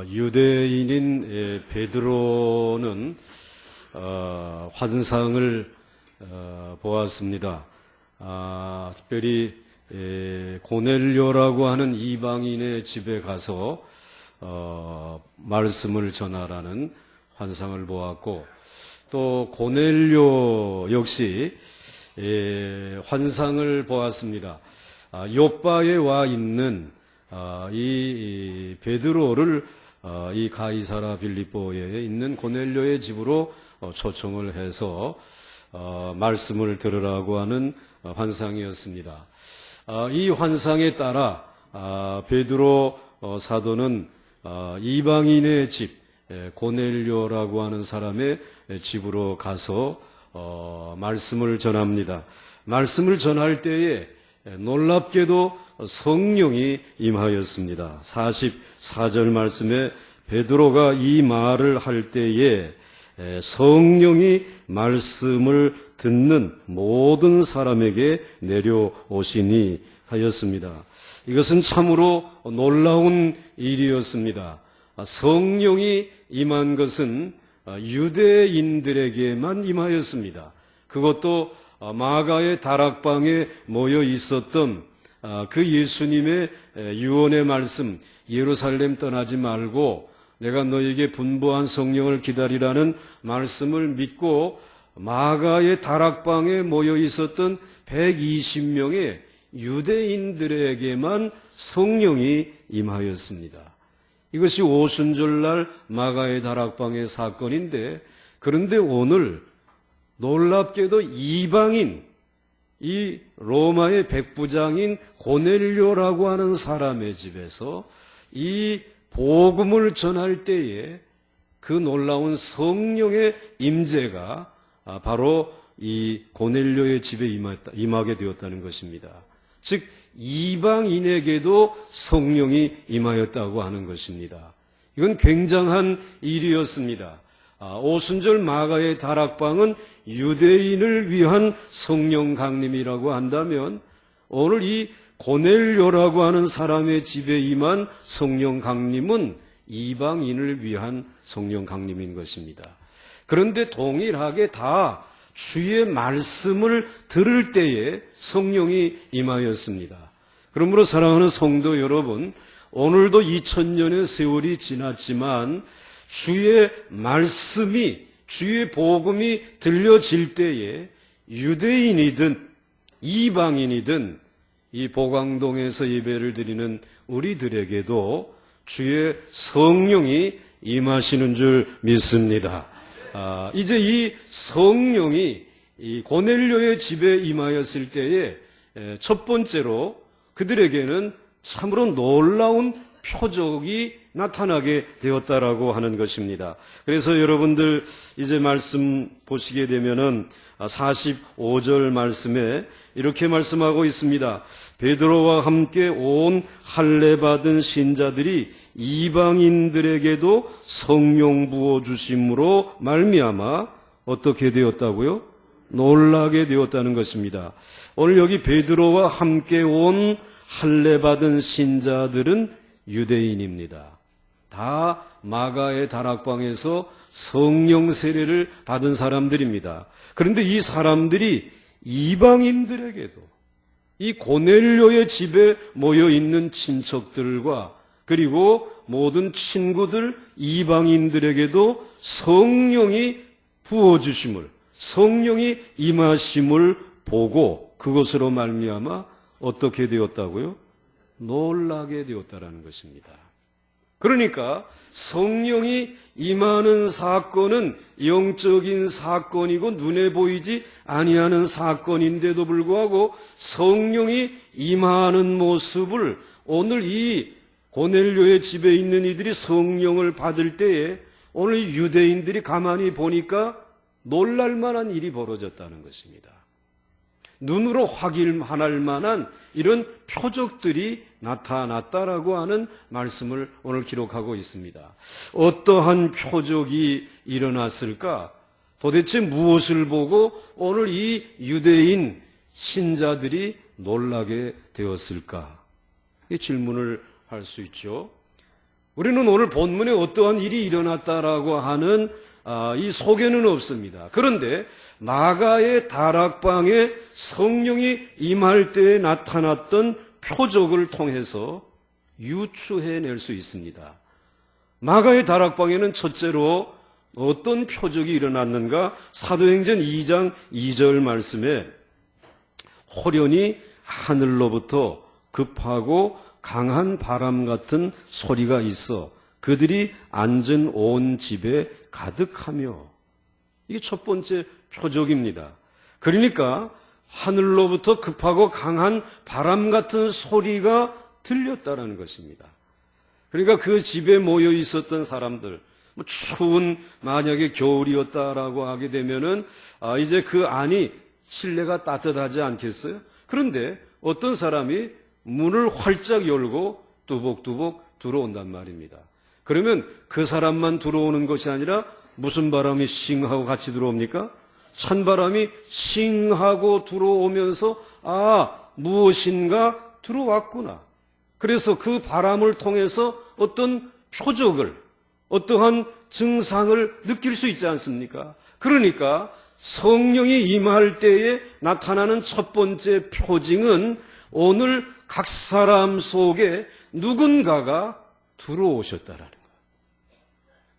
유대인인 베드로는 환상을 보았습니다. 특별히 고넬료라고 하는 이방인의 집에 가서 말씀을 전하라는 환상을 보았고, 또 고넬료 역시 환상을 보았습니다. 요빠에 와 있는 이 베드로를 이 가이사라 빌립보에 있는 고넬료의 집으로 초청을 해서 말씀을 들으라고 하는 환상이었습니다. 이 환상에 따라 베드로 사도는 이방인의 집, 고넬료라고 하는 사람의 집으로 가서 말씀을 전합니다. 말씀을 전할 때에 놀랍게도 성령이 임하였습니다. 44절 말씀에 베드로가 이 말을 할 때에 성령이 말씀을 듣는 모든 사람에게 내려오시니 하였습니다. 이것은 참으로 놀라운 일이었습니다. 성령이 임한 것은 유대인들에게만 임하였습니다. 그것도 마가의 다락방에 모여 있었던 그 예수님의 유언의 말씀, 예루살렘 떠나지 말고 내가 너에게 분부한 성령을 기다리라는 말씀을 믿고 마가의 다락방에 모여 있었던 120명의 유대인들에게만 성령이 임하였습니다. 이것이 오순절날 마가의 다락방의 사건인데, 그런데 오늘 놀랍게도 이방인, 이 로마의 백부장인 고넬료라고 하는 사람의 집에서 이 복음을 전할 때에 그 놀라운 성령의 임재가 바로 이 고넬료의 집에 임하게 되었다는 것입니다. 즉 이방인에게도 성령이 임하였다고 하는 것입니다. 이건 굉장한 일이었습니다. 오순절 마가의 다락방은 유대인을 위한 성령 강림이라고 한다면, 오늘 이 고넬료라고 하는 사람의 집에 임한 성령 강림은 이방인을 위한 성령 강림인 것입니다. 그런데 동일하게 다 주의 말씀을 들을 때에 성령이 임하였습니다. 그러므로 사랑하는 성도 여러분, 오늘도 2000년의 세월이 지났지만 주의 말씀이, 주의 복음이 들려질 때에 유대인이든 이방인이든 이 보광동에서 예배를 드리는 우리들에게도 주의 성령이 임하시는 줄 믿습니다. 이제 이 성령이 이 고넬료의 집에 임하였을 때에 첫 번째로 그들에게는 참으로 놀라운 표적이 나타나게 되었다라고 하는 것입니다. 그래서 여러분들 이제 말씀 보시게 되면은 45절 말씀에 이렇게 말씀하고 있습니다. 베드로와 함께 온 할례 받은 신자들이 이방인들에게도 성령 부어 주심으로 말미암아 어떻게 되었다고요? 놀라게 되었다는 것입니다. 오늘 여기 베드로와 함께 온 할례 받은 신자들은 유대인입니다. 다 마가의 다락방에서 성령 세례를 받은 사람들입니다. 그런데 이 사람들이 이방인들에게도, 이 고넬료의 집에 모여 있는 친척들과 그리고 모든 친구들, 이방인들에게도 성령이 부어주심을, 성령이 임하심을 보고 그것으로 말미암아 어떻게 되었다고요? 놀라게 되었다라는 것입니다. 그러니까 성령이 임하는 사건은 영적인 사건이고 눈에 보이지 아니하는 사건인데도 불구하고 성령이 임하는 모습을 오늘 이 고넬료의 집에 있는 이들이 성령을 받을 때에 오늘 유대인들이 가만히 보니까 놀랄만한 일이 벌어졌다는 것입니다. 눈으로 확인할 만한 이런 표적들이 나타났다라고 하는 말씀을 오늘 기록하고 있습니다. 어떠한 표적이 일어났을까? 도대체 무엇을 보고 오늘 이 유대인 신자들이 놀라게 되었을까? 이 질문을 할 수 있죠. 우리는 오늘 본문에 어떠한 일이 일어났다라고 하는 이 소개는 없습니다. 그런데 마가의 다락방에 성령이 임할 때에 나타났던 표적을 통해서 유추해낼 수 있습니다. 마가의 다락방에는 첫째로 어떤 표적이 일어났는가? 사도행전 2장 2절 말씀에 호련히 하늘로부터 급하고 강한 바람 같은 소리가 있어 그들이 앉은 온 집에 가득하며, 이게 첫 번째 표적입니다. 그러니까 하늘로부터 급하고 강한 바람 같은 소리가 들렸다라는 것입니다. 그러니까 그 집에 모여 있었던 사람들, 추운 만약에 겨울이었다라고 하게 되면은 이제 그 안이 실내가 따뜻하지 않겠어요? 그런데 어떤 사람이 문을 활짝 열고 뚜벅뚜벅 들어온단 말입니다. 그러면 그 사람만 들어오는 것이 아니라 무슨 바람이 싱하고 같이 들어옵니까? 찬바람이 싱하고 들어오면서 무엇인가 들어왔구나. 그래서 그 바람을 통해서 어떤 표적을, 어떠한 증상을 느낄 수 있지 않습니까? 그러니까 성령이 임할 때에 나타나는 첫 번째 표징은 오늘 각 사람 속에 누군가가 들어오셨다라는 거예요.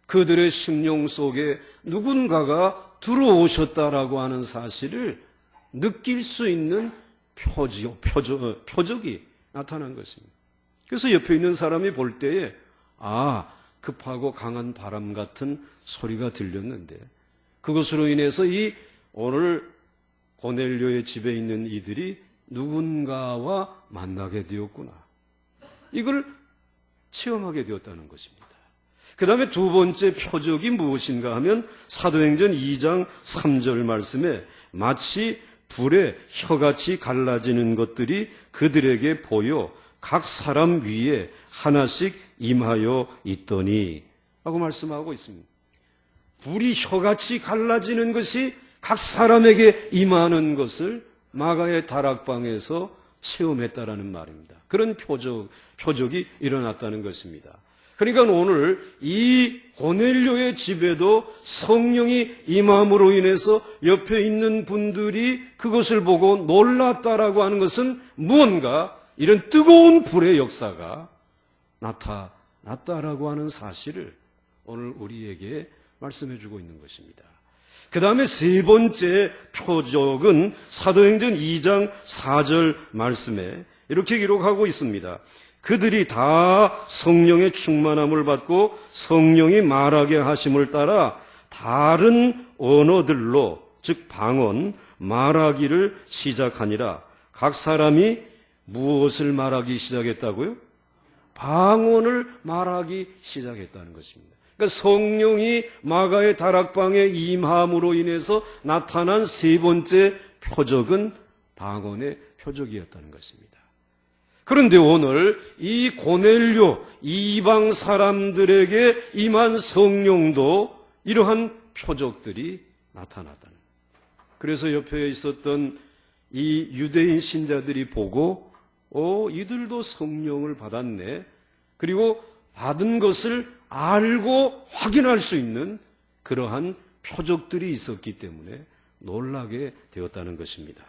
그들의 심령 속에 누군가가 들어오셨다라고 하는 사실을 느낄 수 있는 표적이 나타난 것입니다. 그래서 옆에 있는 사람이 볼 때에 급하고 강한 바람 같은 소리가 들렸는데 그것으로 인해서 이 오늘 고넬료의 집에 있는 이들이 누군가와 만나게 되었구나. 이걸 체험하게 되었다는 것입니다. 그 다음에 두 번째 표적이 무엇인가 하면 사도행전 2장 3절 말씀에 마치 불에 혀같이 갈라지는 것들이 그들에게 보여 각 사람 위에 하나씩 임하여 있더니 라고 말씀하고 있습니다. 불이 혀같이 갈라지는 것이 각 사람에게 임하는 것을 마가의 다락방에서 체험했다라는 말입니다. 그런 표적이 일어났다는 것입니다. 그러니까 오늘 이 고넬료의 집에도 성령이 임함으로 인해서 옆에 있는 분들이 그것을 보고 놀랐다라고 하는 것은 무언가 이런 뜨거운 불의 역사가 나타났다라고 하는 사실을 오늘 우리에게 말씀해 주고 있는 것입니다. 그 다음에 세 번째 표적은 사도행전 2장 4절 말씀에 이렇게 기록하고 있습니다. 그들이 다 성령의 충만함을 받고 성령이 말하게 하심을 따라 다른 언어들로 즉 방언 말하기를 시작하니라. 각 사람이 무엇을 말하기 시작했다고요? 방언을 말하기 시작했다는 것입니다. 그러니까 성령이 마가의 다락방에 임함으로 인해서 나타난 세 번째 표적은 방언의 표적이었다는 것입니다. 그런데 오늘 이 고넬료 이방 사람들에게 임한 성령도 이러한 표적들이 나타났다는 거예요. 그래서 옆에 있었던 이 유대인 신자들이 보고 이들도 성령을 받았네. 그리고 받은 것을 알고 확인할 수 있는 그러한 표적들이 있었기 때문에 놀라게 되었다는 것입니다.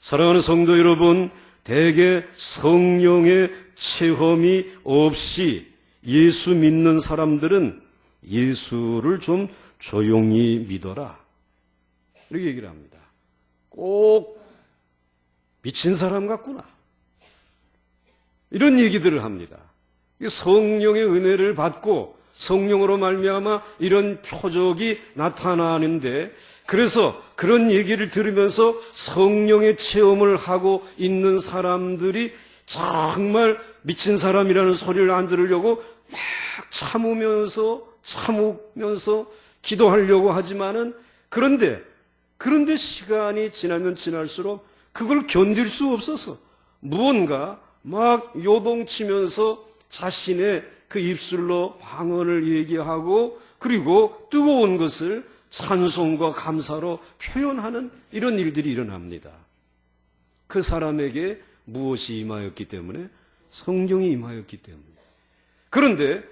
사랑하는 성도 여러분, 대개 성령의 체험이 없이 예수 믿는 사람들은 예수를 좀 조용히 믿어라. 이렇게 얘기를 합니다. 꼭 미친 사람 같구나. 이런 얘기들을 합니다. 성령의 은혜를 받고 성령으로 말미암아 이런 표적이 나타나는데 그래서 그런 얘기를 들으면서 성령의 체험을 하고 있는 사람들이 정말 미친 사람이라는 소리를 안 들으려고 막 참으면서 기도하려고 하지만은 그런데 시간이 지나면 지날수록 그걸 견딜 수 없어서 무언가 막 요동치면서 자신의 그 입술로 방언을 얘기하고 그리고 뜨거운 것을 찬송과 감사로 표현하는 이런 일들이 일어납니다. 그 사람에게 무엇이 임하였기 때문에? 성령이 임하였기 때문에. 그런데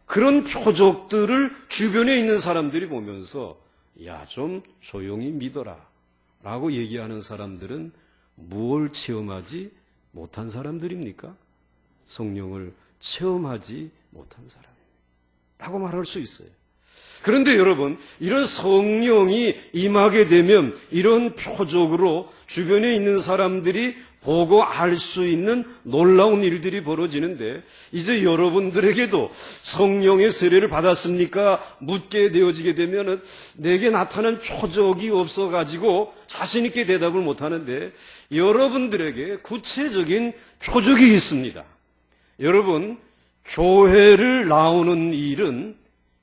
그런 표적들을 주변에 있는 사람들이 보면서 야, 좀 조용히 믿어라 라고 얘기하는 사람들은 무엇을 체험하지 못한 사람들입니까? 성령을 체험하지 못한 사람이라고 말할 수 있어요. 그런데 여러분, 이런 성령이 임하게 되면 이런 표적으로 주변에 있는 사람들이 보고 알 수 있는 놀라운 일들이 벌어지는데, 이제 여러분들에게도 성령의 세례를 받았습니까? 묻게 되어지게 되면은 내게 나타난 표적이 없어가지고 자신있게 대답을 못하는데, 여러분들에게 구체적인 표적이 있습니다. 여러분, 교회를 나오는 일은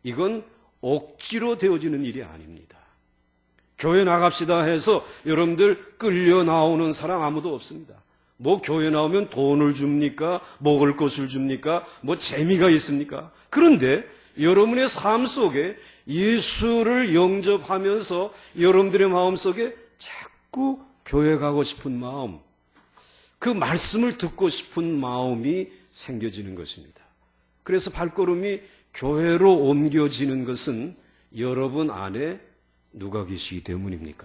이건 억지로 되어지는 일이 아닙니다. 교회 나갑시다 해서 여러분들 끌려 나오는 사람 아무도 없습니다. 뭐 교회 나오면 돈을 줍니까? 먹을 것을 줍니까? 뭐 재미가 있습니까? 그런데 여러분의 삶 속에 예수를 영접하면서 여러분들의 마음 속에 자꾸 교회 가고 싶은 마음, 그 말씀을 듣고 싶은 마음이 생겨지는 것입니다. 그래서 발걸음이 교회로 옮겨지는 것은 여러분 안에 누가 계시기 때문입니까?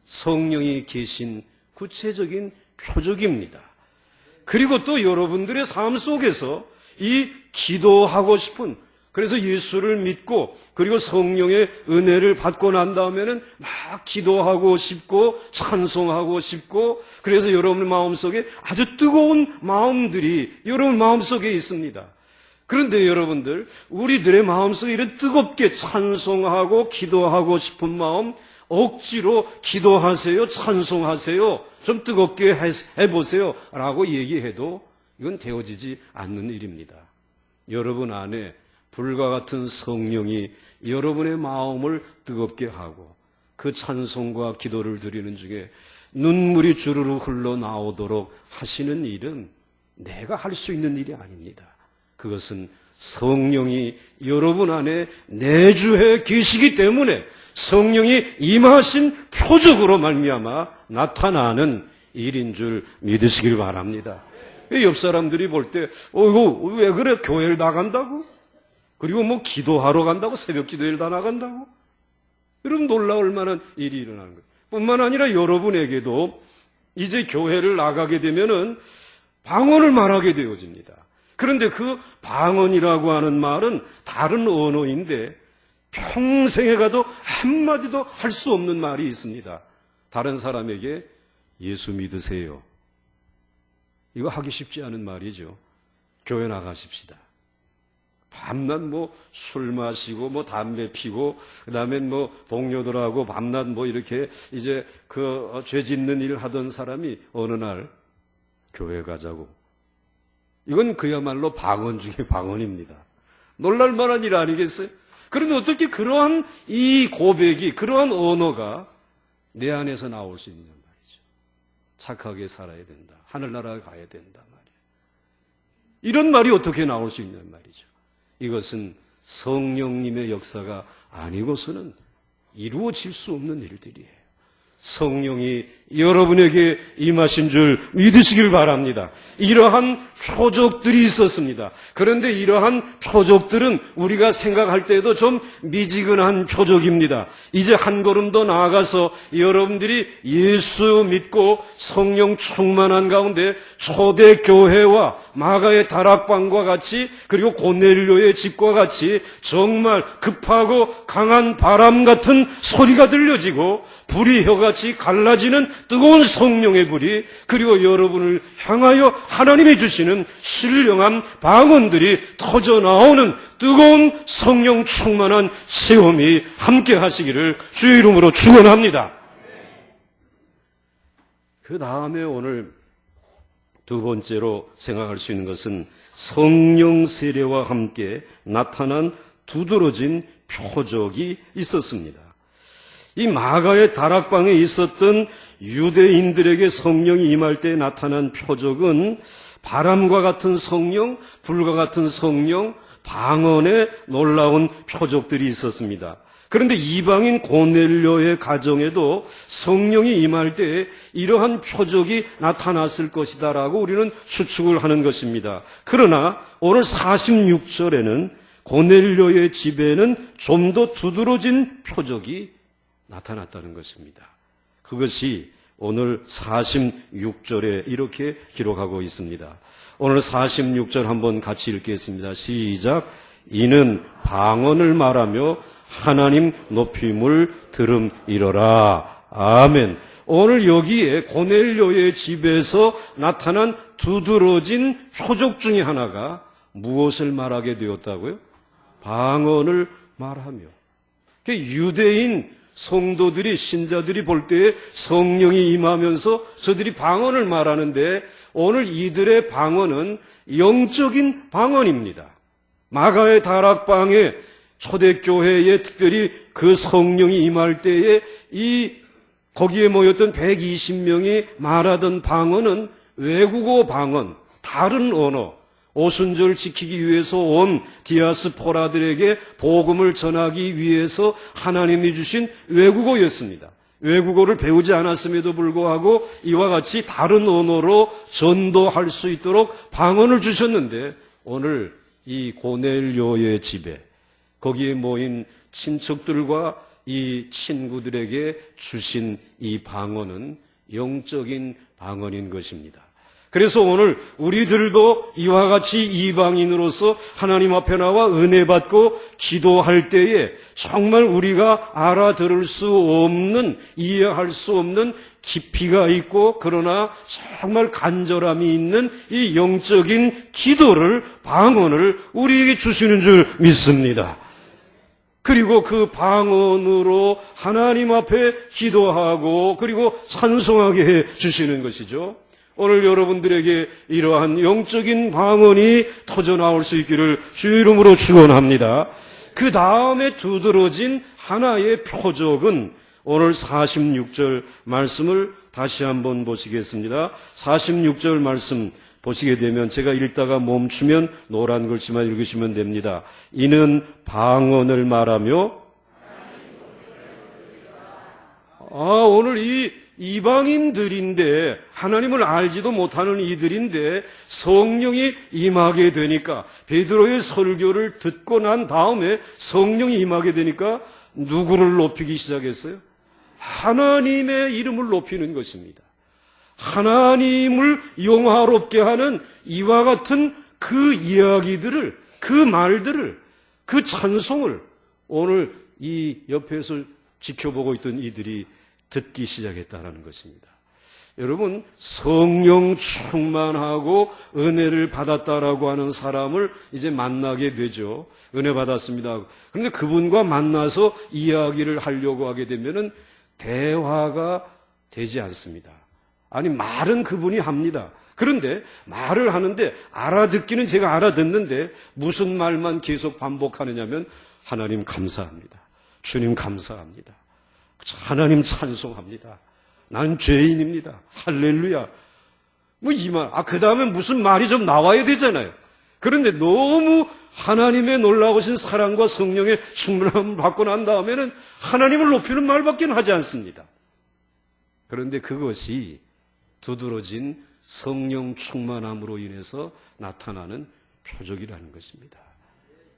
성령이 계신 구체적인 표적입니다. 그리고 또 여러분들의 삶 속에서 이 기도하고 싶은, 그래서 예수를 믿고 그리고 성령의 은혜를 받고 난 다음에는 막 기도하고 싶고 찬송하고 싶고, 그래서 여러분의 마음속에 아주 뜨거운 마음들이 여러분 마음속에 있습니다. 그런데 여러분들, 우리들의 마음속에 이런 뜨겁게 찬송하고 기도하고 싶은 마음, 억지로 기도하세요, 찬송하세요, 좀 뜨겁게 해보세요 라고 얘기해도 이건 되어지지 않는 일입니다. 여러분 안에 불과 같은 성령이 여러분의 마음을 뜨겁게 하고 그 찬송과 기도를 드리는 중에 눈물이 주르르 흘러나오도록 하시는 일은 내가 할 수 있는 일이 아닙니다. 그것은 성령이 여러분 안에 내주해 계시기 때문에 성령이 임하신 표적으로 말미암아 나타나는 일인 줄 믿으시길 바랍니다. 옆 사람들이 볼 때 이거 왜 그래? 교회를 나간다고? 그리고 뭐 기도하러 간다고? 새벽 기도회를 다 나간다고? 여러분 놀라울 만한 일이 일어나는 거예요. 뿐만 아니라 여러분에게도 이제 교회를 나가게 되면은 방언을 말하게 되어집니다. 그런데 그 방언이라고 하는 말은 다른 언어인데 평생에 가도 한마디도 할 수 없는 말이 있습니다. 다른 사람에게 예수 믿으세요. 이거 하기 쉽지 않은 말이죠. 교회 나가십시다. 밤낮 뭐 술 마시고 뭐 담배 피고 그다음엔 뭐 동료들하고 밤낮 뭐 이렇게 이제 그 죄 짓는 일 하던 사람이 어느 날 교회 가자고. 이건 그야말로 방언 중에 방언입니다. 놀랄 만한 일 아니겠어요? 그런데 어떻게 그러한 이 고백이, 그러한 언어가 내 안에서 나올 수 있느냐 말이죠. 착하게 살아야 된다. 하늘나라에 가야 된다 말이에요. 이런 말이 어떻게 나올 수 있느냐 말이죠. 이것은 성령님의 역사가 아니고서는 이루어질 수 없는 일들이에요. 성령이 여러분에게 임하신 줄 믿으시길 바랍니다. 이러한 표적들이 있었습니다. 그런데 이러한 표적들은 우리가 생각할 때에도 좀 미지근한 표적입니다. 이제 한 걸음 더 나아가서 여러분들이 예수 믿고 성령 충만한 가운데 초대교회와 마가의 다락방과 같이 그리고 고넬료의 집과 같이 정말 급하고 강한 바람 같은 소리가 들려지고 불이 혀같이 갈라지는 뜨거운 성령의 불이, 그리고 여러분을 향하여 하나님이 주시는 신령한 방언들이 터져 나오는 뜨거운 성령 충만한 체험이 함께 하시기를 주의 이름으로 축원합니다. 그 다음에 오늘 두 번째로 생각할 수 있는 것은 성령 세례와 함께 나타난 두드러진 표적이 있었습니다. 이 마가의 다락방에 있었던 유대인들에게 성령이 임할 때 나타난 표적은 바람과 같은 성령, 불과 같은 성령, 방언의 놀라운 표적들이 있었습니다. 그런데 이방인 고넬료의 가정에도 성령이 임할 때 이러한 표적이 나타났을 것이다라고 우리는 추측을 하는 것입니다. 그러나 오늘 46절에는 고넬료의 집에는 좀 더 두드러진 표적이 나타났다는 것입니다. 그것이 오늘 46절에 이렇게 기록하고 있습니다. 오늘 46절 한번 같이 읽겠습니다. 시작. 이는 방언을 말하며 하나님 높임을 들음이러라. 아멘. 오늘 여기에 고넬료의 집에서 나타난 두드러진 표적 중에 하나가 무엇을 말하게 되었다고요? 방언을 말하며. 유대인 성도들이, 신자들이 볼 때에 성령이 임하면서 저들이 방언을 말하는데 오늘 이들의 방언은 영적인 방언입니다. 마가의 다락방에 초대교회에 특별히 그 성령이 임할 때에 거기에 모였던 120명이 말하던 방언은 외국어 방언, 다른 언어, 오순절 지키기 위해서 온 디아스포라들에게 복음을 전하기 위해서 하나님이 주신 외국어였습니다. 외국어를 배우지 않았음에도 불구하고 이와 같이 다른 언어로 전도할 수 있도록 방언을 주셨는데 오늘 이 고넬료의 집에 거기에 모인 친척들과 이 친구들에게 주신 이 방언은 영적인 방언인 것입니다. 그래서 오늘 우리들도 이와 같이 이방인으로서 하나님 앞에 나와 은혜 받고 기도할 때에 정말 우리가 알아들을 수 없는, 이해할 수 없는 깊이가 있고 그러나 정말 간절함이 있는 이 영적인 기도를, 방언을 우리에게 주시는 줄 믿습니다. 그리고 그 방언으로 하나님 앞에 기도하고 그리고 찬송하게 해 주시는 것이죠. 오늘 여러분들에게 이러한 영적인 방언이 터져나올 수 있기를 주의 이름으로 축원합니다. 그 다음에 두드러진 하나의 표적은 오늘 46절 말씀을 다시 한번 보시겠습니다. 46절 말씀 보시게 되면 제가 읽다가 멈추면 노란 글씨만 읽으시면 됩니다. 이는 방언을 말하며 오늘 이 이방인들인데 하나님을 알지도 못하는 이들인데 성령이 임하게 되니까 베드로의 설교를 듣고 난 다음에 성령이 임하게 되니까 누구를 높이기 시작했어요? 하나님의 이름을 높이는 것입니다. 하나님을 영화롭게 하는 이와 같은 그 이야기들을, 그 말들을, 그 찬송을 오늘 이 옆에서 지켜보고 있던 이들이 듣기 시작했다는 것입니다. 여러분, 성령 충만하고 은혜를 받았다라고 하는 사람을 이제 만나게 되죠. 은혜 받았습니다. 그런데 그분과 만나서 이야기를 하려고 하게 되면은 대화가 되지 않습니다. 아니, 말은 그분이 합니다. 그런데 말을 하는데 알아듣기는 제가 알아듣는데 무슨 말만 계속 반복하느냐면 하나님 감사합니다. 주님 감사합니다. 하나님 찬송합니다. 나는 죄인입니다. 할렐루야. 뭐 이 말, 그 다음에 무슨 말이 좀 나와야 되잖아요. 그런데 너무 하나님의 놀라우신 사랑과 성령의 충만함을 받고 난 다음에는 하나님을 높이는 말밖에 하지 않습니다. 그런데 그것이 두드러진 성령 충만함으로 인해서 나타나는 표적이라는 것입니다.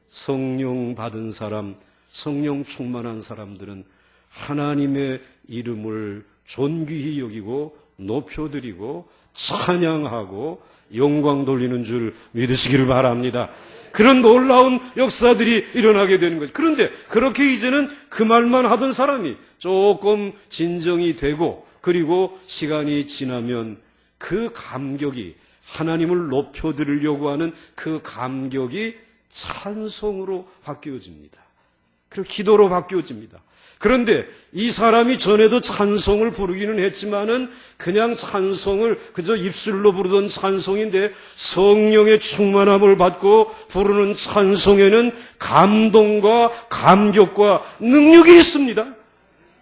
성령 받은 사람, 성령 충만한 사람들은 하나님의 이름을 존귀히 여기고 높여드리고 찬양하고 영광 돌리는 줄 믿으시기를 바랍니다. 그런 놀라운 역사들이 일어나게 되는 거죠. 그런데 그렇게 이제는 그 말만 하던 사람이 조금 진정이 되고 그리고 시간이 지나면 그 감격이 하나님을 높여드리려고 하는 그 감격이 찬송으로 바뀌어집니다. 그리고 기도로 바뀌어집니다. 그런데 이 사람이 전에도 찬송을 부르기는 했지만은 그냥 찬송을 그저 입술로 부르던 찬송인데 성령의 충만함을 받고 부르는 찬송에는 감동과 감격과 능력이 있습니다.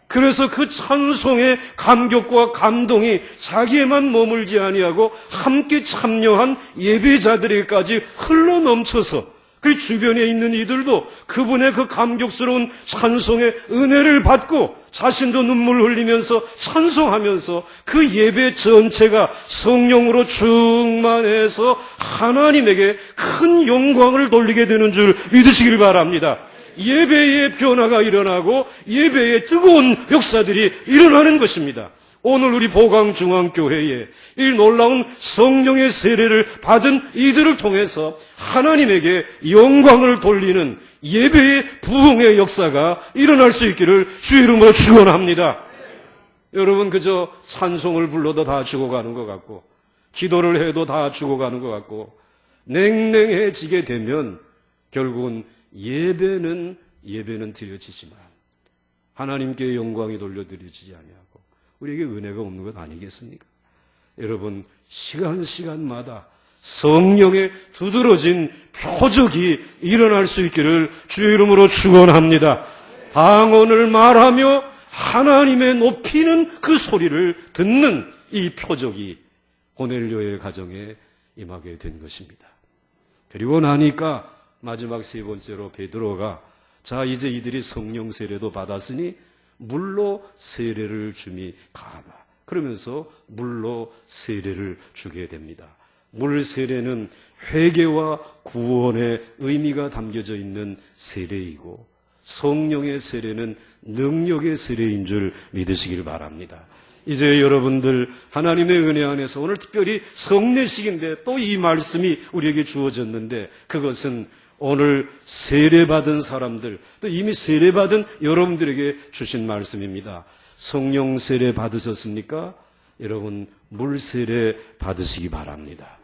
그래서 그 찬송의 감격과 감동이 자기에만 머물지 아니하고 함께 참여한 예배자들에게까지 흘러넘쳐서 그 주변에 있는 이들도 그분의 그 감격스러운 찬송의 은혜를 받고 자신도 눈물 흘리면서 찬송하면서 그 예배 전체가 성령으로 충만해서 하나님에게 큰 영광을 돌리게 되는 줄 믿으시길 바랍니다. 예배의 변화가 일어나고 예배의 뜨거운 역사들이 일어나는 것입니다. 오늘 우리 보강중앙교회에 이 놀라운 성령의 세례를 받은 이들을 통해서 하나님에게 영광을 돌리는 예배의 부흥의 역사가 일어날 수 있기를 주의 이름으로 축원합니다. 여러분 그저 찬송을 불러도 다 죽어가는 것 같고 기도를 해도 다 죽어가는 것 같고 냉랭해지게 되면 결국은 예배는 드려지지만 하나님께 영광이 돌려드리지 아니하고 우리에게 은혜가 없는 것 아니겠습니까? 여러분 시간마다 성령의 두드러진 표적이 일어날 수 있기를 주의 이름으로 축원합니다. 방언을 말하며 하나님의 높이는 그 소리를 듣는 이 표적이 고넬료의 가정에 임하게 된 것입니다. 그리고 나니까 마지막 세 번째로 베드로가 자 이제 이들이 성령 세례도 받았으니 물로 세례를 줌이 가하다. 그러면서 물로 세례를 주게 됩니다. 물 세례는 회개와 구원의 의미가 담겨져 있는 세례이고 성령의 세례는 능력의 세례인 줄 믿으시길 바랍니다. 이제 여러분들 하나님의 은혜 안에서 오늘 특별히 성례식인데 또 이 말씀이 우리에게 주어졌는데 그것은 오늘 세례받은 사람들 또 이미 세례받은 여러분들에게 주신 말씀입니다. 성령 세례 받으셨습니까? 여러분 물 세례 받으시기 바랍니다.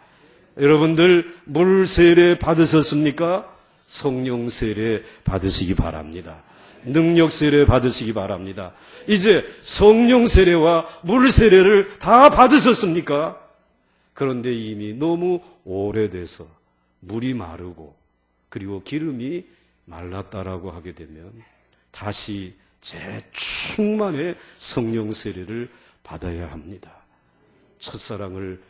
여러분들 물 세례 받으셨습니까? 성령 세례 받으시기 바랍니다. 능력 세례 받으시기 바랍니다. 이제 성령 세례와 물 세례를 다 받으셨습니까? 그런데 이미 너무 오래돼서 물이 마르고 그리고 기름이 말랐다라고 하게 되면 다시 재충만의 성령 세례를 받아야 합니다. 첫사랑을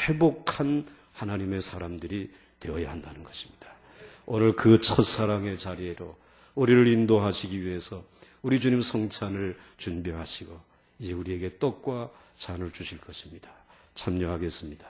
회복한 하나님의 사람들이 되어야 한다는 것입니다. 오늘 그 첫사랑의 자리로 우리를 인도하시기 위해서 우리 주님 성찬을 준비하시고 이제 우리에게 떡과 잔을 주실 것입니다. 참여하겠습니다.